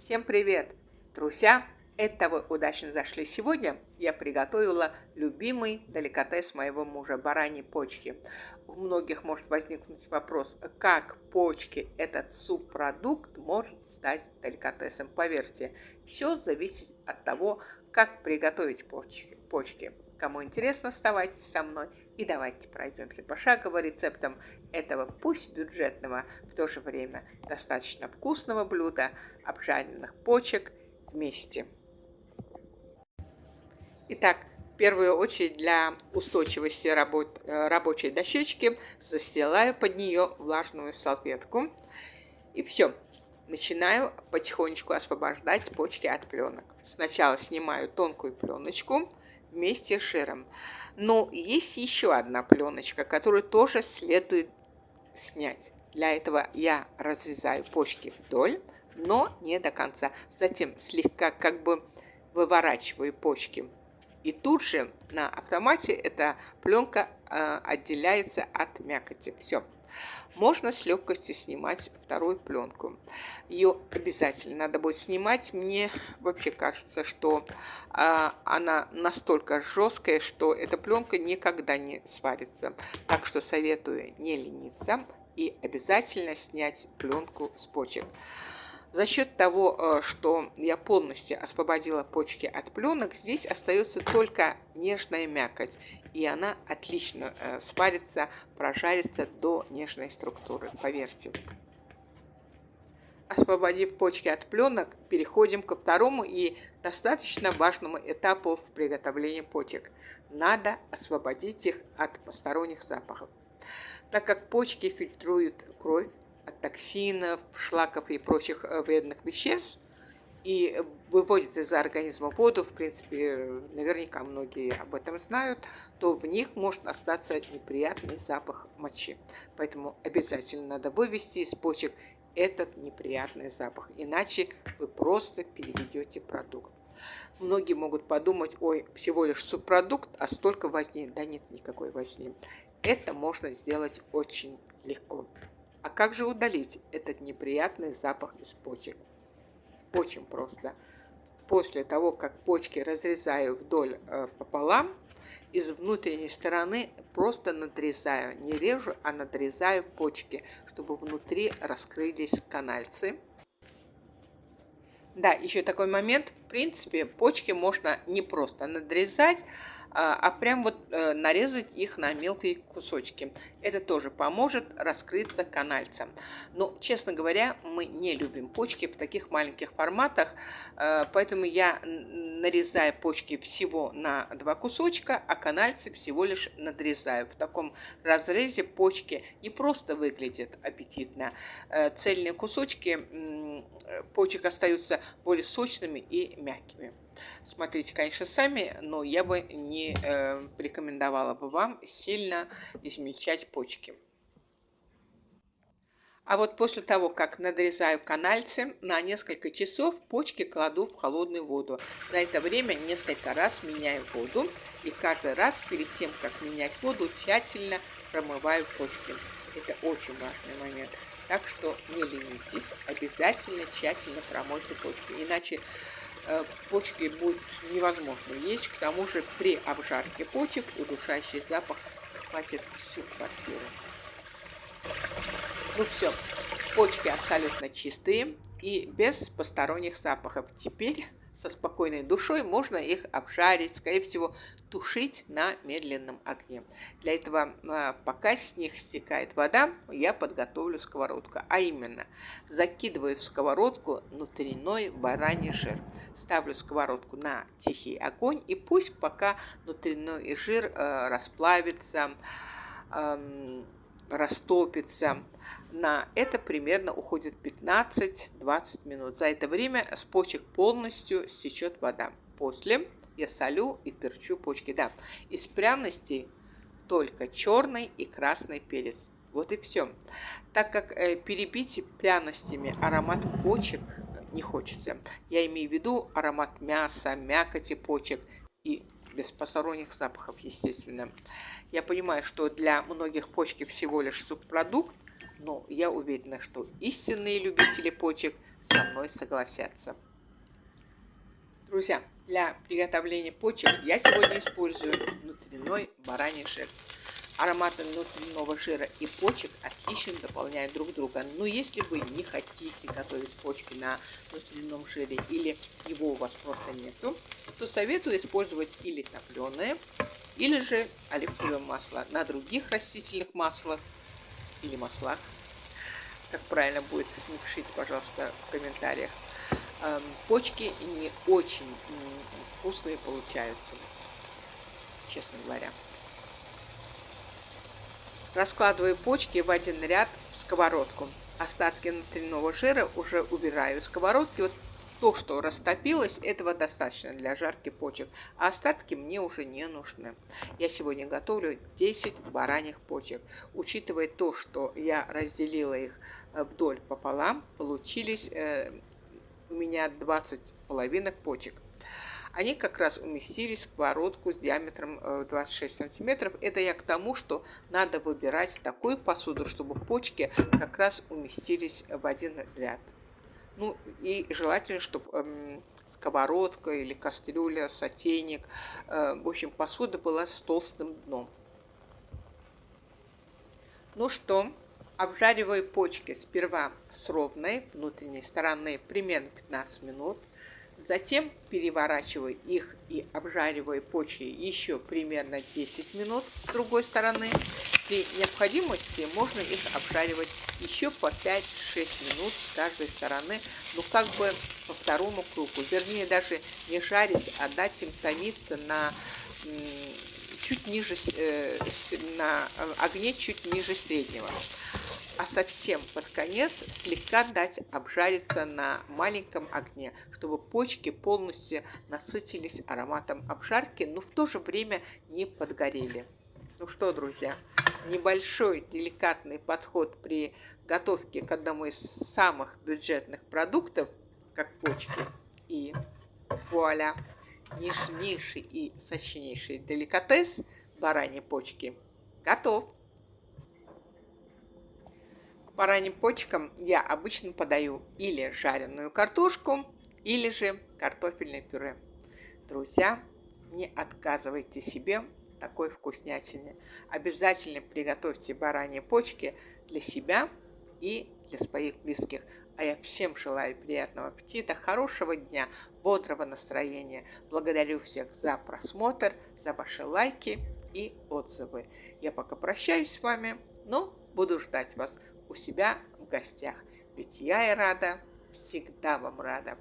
Всем привет, друзья! Это вы удачно зашли. Сегодня я приготовила любимый деликатес моего мужа – бараньи почки. У многих может возникнуть вопрос, как почки, этот субпродукт, может стать деликатесом. Поверьте, все зависит от того, как приготовить почки. Кому интересно, оставайтесь со мной и давайте пройдемся пошагово рецептам этого пусть бюджетного, в то же время достаточно вкусного блюда обжаренных почек вместе. Итак, в первую очередь для устойчивости рабочей дощечки застилаю под нее влажную салфетку. И все. Начинаю потихонечку освобождать почки от пленок. Сначала снимаю тонкую пленочку вместе с жиром. Но есть еще одна пленочка, которую тоже следует снять. Для этого я разрезаю почки вдоль, но не до конца. Затем слегка выворачиваю почки. И тут же на автомате эта пленка отделяется от мякоти. Все. Можно с легкостью снимать вторую пленку. Ее обязательно надо будет снимать. Мне вообще кажется, что она настолько жесткая, что эта пленка никогда не сварится. Так что советую не лениться и обязательно снять пленку с почек. За счет того, что я полностью освободила почки от пленок, здесь остается только нежная мякоть, и она отлично сварится, прожарится до нежной структуры, поверьте. Освободив почки от пленок, переходим ко второму и достаточно важному этапу в приготовлении почек. Надо освободить их от посторонних запахов. Так как почки фильтруют кровь от токсинов, шлаков и прочих вредных веществ и выводят из организма воду, в принципе, наверняка многие об этом знают, то в них может остаться неприятный запах мочи. Поэтому обязательно надо вывести из почек этот неприятный запах, иначе вы просто переведете продукт. Многие могут подумать, ой, всего лишь субпродукт, а столько возни. Да нет никакой возни. Это можно сделать очень легко. А как же удалить этот неприятный запах из почек? Очень просто. После того, как почки разрезаю вдоль пополам, из внутренней стороны просто надрезаю. Не режу, а надрезаю почки, чтобы внутри раскрылись канальцы. Да, еще такой момент. В принципе, почки можно не просто надрезать, а прям нарезать их на мелкие кусочки. Это тоже поможет раскрыться канальцам. Но, честно говоря, мы не любим почки в таких маленьких форматах, поэтому я нарезаю почки всего на 2 кусочка, а канальцы всего лишь надрезаю. В таком разрезе почки не просто выглядят аппетитно. Цельные кусочки почек остаются более сочными и мягкими. Смотрите, конечно, сами, но я бы не рекомендовала бы вам сильно измельчать почки. А вот после того, как надрезаю канальцы, на несколько часов почки кладу в холодную воду. За это время несколько раз меняю воду, и каждый раз перед тем, как менять воду, тщательно промываю почки. Это очень важный момент. Так что не ленитесь, обязательно тщательно промойте почки, иначе почки будет невозможно есть. К тому же при обжарке почек удушающий запах охватит всю квартиру. Ну все, почки абсолютно чистые и без посторонних запахов. Теперь со спокойной душой можно их обжарить, скорее всего, тушить на медленном огне. Для этого, пока с них стекает вода, я подготовлю сковородку. А именно, закидываю в сковородку внутренний бараний жир. Ставлю сковородку на тихий огонь, и пусть пока внутренний жир расплавится, растопится. На это примерно уходит 15-20 минут. За это время с почек полностью стечет вода. После я солю и перчу почки. Да, из пряностей только черный и красный перец. Вот и все. Так как перебить пряностями аромат почек не хочется. Я имею в виду аромат мяса, мякоти почек и без посторонних запахов, естественно. Я понимаю, что для многих почки всего лишь субпродукт, но я уверена, что истинные любители почек со мной согласятся. Друзья, для приготовления почек я сегодня использую внутренний бараний жир. Ароматы внутреннего жира и почек отлично дополняют друг друга. Но если вы не хотите готовить почки на внутреннем жире или его у вас просто нету, то советую использовать или топленое, или же оливковое масло. На других растительных маслах или маслах, как правильно будет, напишите, пожалуйста, в комментариях. Почки не очень вкусные получаются, честно говоря. Раскладываю почки в один ряд в сковородку. Остатки внутреннего жира уже убираю из сковородки. Вот то, что растопилось, этого достаточно для жарки почек, а остатки мне уже не нужны. Я сегодня готовлю 10 бараньих почек. Учитывая то, что я разделила их вдоль пополам, получились у меня 20 половинок почек. Они как раз уместились в сковородку с диаметром 26 сантиметров. Это я к тому, что надо выбирать такую посуду, чтобы почки как раз уместились в один ряд. Ну и желательно, чтобы сковородка или кастрюля, сотейник, в общем, посуда была с толстым дном. Ну что, обжариваю почки сперва с ровной внутренней стороны примерно 15 минут. Затем переворачиваю их и обжариваю почки еще примерно 10 минут с другой стороны. При необходимости можно их обжаривать еще по 5-6 минут с каждой стороны, ну как бы по второму кругу. Вернее, даже не жарить, а дать им томиться на чуть ниже, на огне чуть ниже среднего. А совсем под конец слегка дать обжариться на маленьком огне, чтобы почки полностью насытились ароматом обжарки, но в то же время не подгорели. Ну что, друзья, небольшой деликатный подход при готовке к одному из самых бюджетных продуктов, как почки, и вуаля, нежнейший и сочнейший деликатес бараньи почки готов. К бараньим почкам я обычно подаю или жареную картошку, или же картофельное пюре. Друзья, не отказывайте себе в такой вкуснятине. Обязательно приготовьте бараньи почки для себя и для своих близких. А я всем желаю приятного аппетита, хорошего дня, бодрого настроения. Благодарю всех за просмотр, за ваши лайки и отзывы. Я пока прощаюсь с вами, но буду ждать вас у себя в гостях. Ведь я и рада, всегда вам рада.